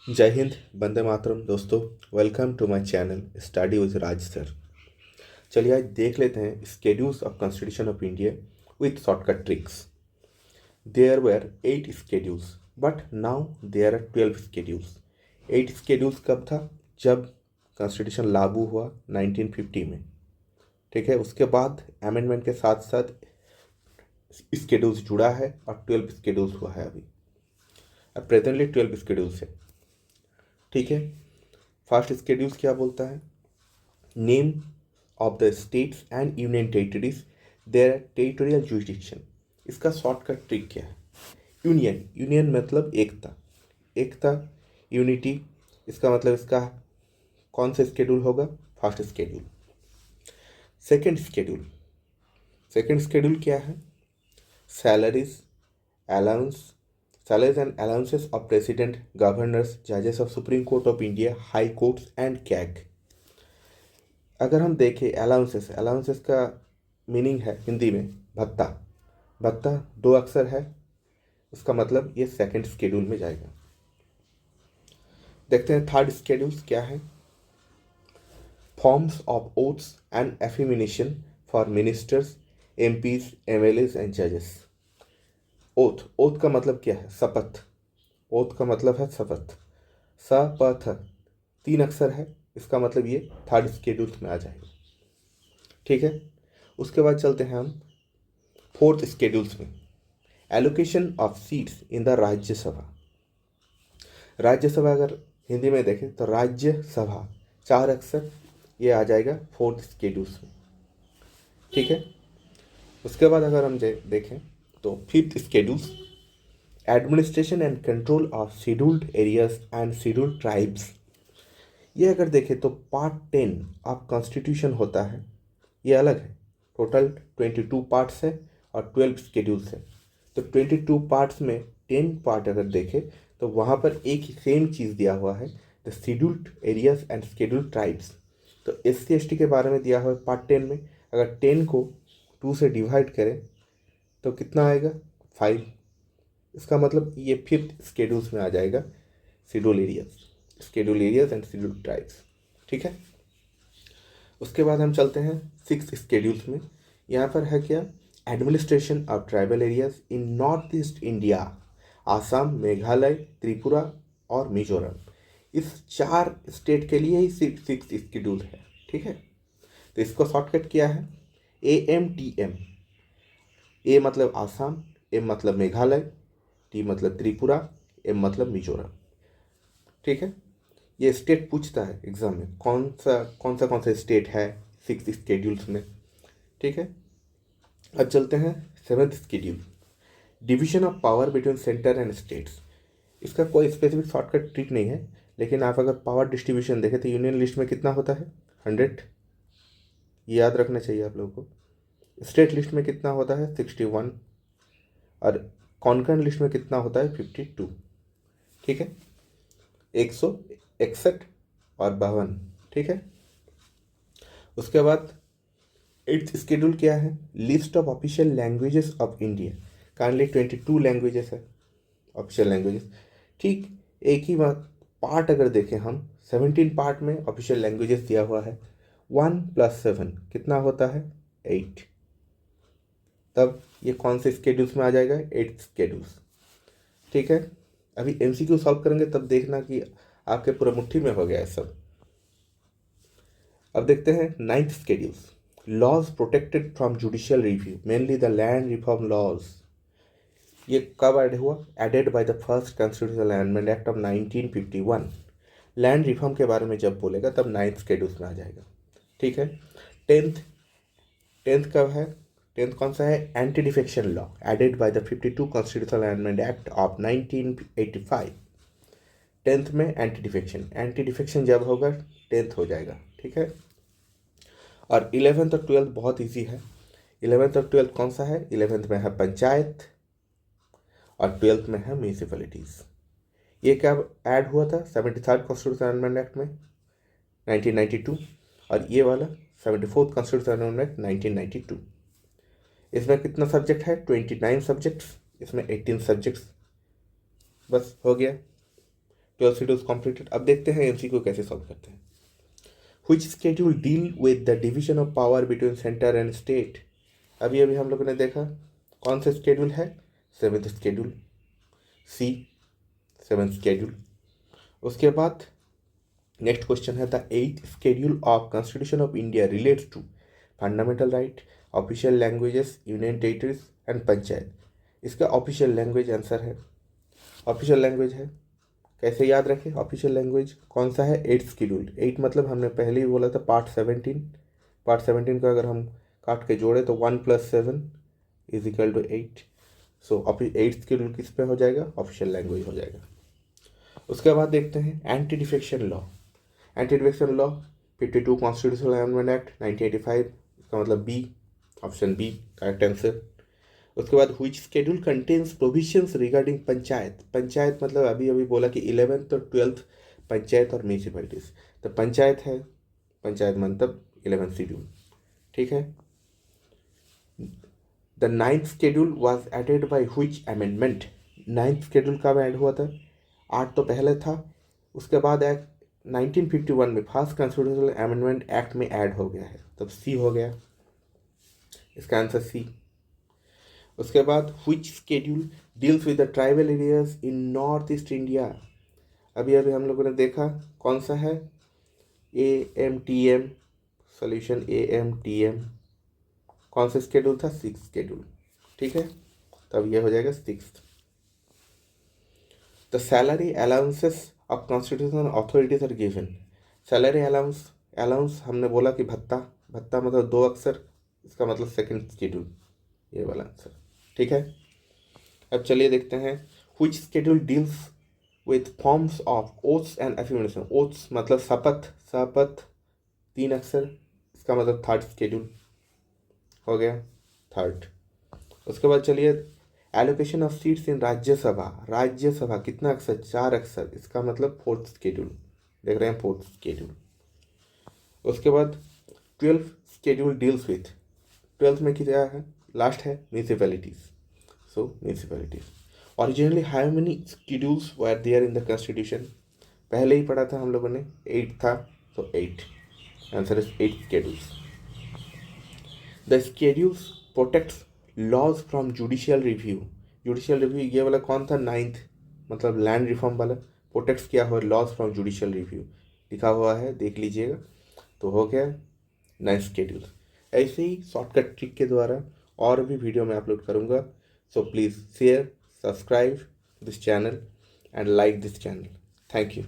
जय हिंद, वंदे मातरम। दोस्तों, welcome to my channel study with Raj sir. चलिए आज देख लेते हैं schedules of constitution of India with shortcut tricks. There were 8 schedules but now there are 12 schedules. 8 schedules कब था? जब कॉन्स्टिट्यूशन लागू हुआ 1950 में। ठीक है, उसके बाद अमेंडमेंट के साथ साथ स्केड्यूल्स जुड़ा है और 12 स्केड्यूल्स हुआ है। अभी अब प्रेजेंटली 12 स्केड्यूल्स है। ठीक है, फर्स्ट स्केड्यूल्स क्या बोलता है? Name of the states and union territories, their territorial jurisdiction. इसका शॉर्टकट ट्रिक क्या है? यूनियन, यूनियन मतलब एकता, एकता, यूनिटी। इसका मतलब इसका कौन सा स्केड्यूल होगा? First schedule. Second schedule, second schedule क्या है? Salaries, allowance, salaries and allowances of president, governors, judges of supreme court of india, high courts and CAG। अगर हम देखें अलाउंसेस, अलाउंसेस का मीनिंग है हिंदी में भत्ता। भत्ता 2 अक्षर है, उसका मतलब ये सेकंड स्केड्यूल में जाएगा। देखते हैं थर्ड स्केड्यूल्स क्या है। Forms of oaths and affirmation for ministers, MPs, MLAs and जजेस। ओथ, ओथ का मतलब क्या है? शपथ। ओथ का मतलब है शपथ। शपथ 3 अक्षर है, इसका मतलब ये थर्ड स्केड्यूल में आ जाएगा। ठीक है, उसके बाद चलते हैं हम फोर्थ स्केड्यूल्स में। Allocation of seats in the Rajya Sabha. Rajya Sabha अगर हिंदी में देखें तो राज्यसभा 4 अक्षर, ये आ जाएगा फोर्थ स्केड्यूल्स में। ठीक है, उसके बाद अगर हम देखें तो fifth schedules, administration and control of scheduled areas and scheduled tribes. ये अगर देखें तो पार्ट 10 ऑफ कॉन्स्टिट्यूशन होता है, ये अलग है। टोटल 22 पार्ट्स है और 12 स्केड्यूल्स है। तो 22 पार्ट्स में 10 पार्ट अगर देखें तो वहाँ पर एक ही सेम चीज़ दिया हुआ है, the scheduled areas and scheduled tribes. तो SC ST के बारे में दिया हुआ है पार्ट 10 में। अगर 10 को 2 से डिवाइड करें तो कितना आएगा? 5। इसका मतलब ये फिफ्थ स्केड्यूल्स में आ जाएगा, schedule areas, schedule areas and schedule tribes. ठीक है, उसके बाद हम चलते हैं सिक्स स्केड्यूल्स में। यहाँ पर है क्या? Administration of tribal areas in north east India, Assam, Meghalaya, Tripura और मिजोरम। इस 4 स्टेट के लिए ही सिक्स स्केड्यूल है। ठीक है, तो इसको शॉर्टकट किया है AMTM। ए मतलब आसाम, M मतलब मेघालय, T मतलब त्रिपुरा, M मतलब मिजोरम। ठीक है, ये स्टेट पूछता है एग्जाम में, कौन सा स्टेट है 6 स्केड्यूल्स में। ठीक है, अब चलते हैं seventh schedule, division of power between centre and states. इसका कोई स्पेसिफिक शॉर्टकट ट्रिक नहीं है, लेकिन आप अगर पावर डिस्ट्रीब्यूशन देखें तो यूनियन लिस्ट में कितना होता है? 100। ये याद रखना चाहिए आप लोगों को। स्टेट लिस्ट में कितना होता है? 61। और कॉन्करेंट लिस्ट में कितना होता है? 52। ठीक है, 161 और 52। ठीक है, उसके बाद एट्थ शेड्यूल क्या है? List of official languages of India. Kindly 22 languages है ऑफिशियल लैंग्वेजेस। ठीक, एक ही बात, पार्ट अगर देखें हम 17 पार्ट में ऑफिशियल लैंग्वेजेस दिया हुआ है। 1 + 7 कितना होता है? 8। तब ये कौन से स्केड्यूल्स में आ जाएगा? 8 स्केड्यूल्स। ठीक है, अभी MCQ सॉल्व करेंगे तब देखना कि आपके पूरा मुट्ठी में हो गया है सब। अब देखते हैं ninth schedules, laws protected from judicial review, mainly the land reform laws. ये कब ऐड हुआ? Added by the first constitutional amendment act of 1951। Land reform के बारे में जब बोलेगा तब नाइन्थ स्केड्यूल्स में आ जाएगा। ठीक है, टेंथ, टेंथ कब है? टेंथ कौन सा है? Anti defection law, added by the 52 constitutional amendment act of 1985। Tenth में एंटी डिफेक्शन, एंटी डिफेक्शन जब होगा 10th हो जाएगा। ठीक है, और 11th और 12th बहुत इजी है। 11th और 12th कौन सा है? 11th में है पंचायत और 12th में है म्यूनिसिपैलिटीज़। ये क्या ऐड हुआ था? 73rd कॉन्स्टिट्यूशन अमेंडमेंट एक्ट में 1992, और ये वाला 74th कॉन्स्टिट्यूशन अमेंडमेंट 1992। इसमें कितना सब्जेक्ट है? 29 सब्जेक्ट्स, इसमें 18 सब्जेक्ट्स। बस हो गया। 12 शेड्यूल्स कंप्लीटेड। अब देखते हैं एमसीक्यू कैसे सॉल्व करते हैं। Which schedule deal with the division of power between centre and state. अभी अभी हम लोगों ने देखा कौन सा स्केड्यूल है, 7th स्केड्यूल, सी 7th स्केड्यूल। उसके बाद नेक्स्ट क्वेश्चन है the 8th schedule of constitution of India relates to fundamental right, official languages, union territories and panchayat. इसका ऑफिशियल लैंग्वेज आंसर है, ऑफिशियल लैंग्वेज है। कैसे याद रखें ऑफिशियल लैंग्वेज कौन सा है, 8th स्केड्यूल। 8 मतलब हमने पहले ही बोला था पार्ट 17, पार्ट 17 का अगर हम काट के जोड़े तो 1 + 7 = 8। सो 8th स्केड्यूल किस पे हो जाएगा, ऑफिशियल लैंग्वेज हो जाएगा। उसके बाद देखते हैं anti defection law. Anti defection law 52 constitutional amendment act 1985, इसका मतलब B, option B correct answer. उसके बाद which schedule contains provisions regarding panchayat. Panchayat मतलब अभी अभी बोला कि 11th और 12th पंचायत और म्यूनिसिपैलिटीज, तो पंचायत है, पंचायत मतलब 11th शेड्यूल, ठीक है। The 9th schedule was added by which amendment. 9th schedule कब ऐड हुआ था, 8 तो पहले था, उसके बाद एक्ट 1951 में फर्स्ट कॉन्स्टिट्यूशनल अमेंडमेंट एक्ट में ऐड हो गया है, तब सी हो गया, इसका आंसर सी। उसके बाद which schedule deals with the tribal areas in north east India. अभी अभी हम लोगों ने देखा कौन सा है, AMTM सोल्यूशन, AMTM कौन सा स्केड्यूल था, 6th स्केड्यूल, ठीक है, तब ये हो जाएगा 6th। The salary allowances of constitutional authorities are given. Salary allowance, allowance हमने बोला कि भत्ता, भत्ता मतलब 2 अक्षर, इसका मतलब 2nd स्केड्यूल, ये वाला आंसर, ठीक है। अब चलिए देखते हैं which schedule deals with forms of oaths and affirmation. Oaths मतलब शपथ, शपथ 3 अक्षर, इसका मतलब 3rd स्केड्यूल हो गया, 3rd। उसके बाद चलिए allocation of seats in Rajya Sabha. Rajya Sabha कितना अक्षर, 4 अक्षर, इसका मतलब 4th स्केड्यूल, देख रहे हैं 4th स्केड्यूल। उसके बाद 12th schedule deals with, 12th में क्या है, लास्ट है municipalities, so municipalities. Originally how many schedules were there in the constitution. पहले ही पढ़ा था हम लोगों ने, 8 था, तो 8 answer is 8 schedules. The schedules protects laws from judicial review. Judicial review ये वाला कौन था, 9th मतलब लैंड रिफॉर्म वाला, प्रोटेक्ट्स किया हुआ लॉज फ्रॉम जुडिशियल रिव्यू लिखा हुआ है, देख लीजिएगा, तो हो गया 9th स्केड्यूल। ऐसे ही शॉर्टकट ट्रिक के द्वारा और भी वीडियो मैं अपलोड करूँगा, so please share, subscribe this channel and like this channel. Thank you.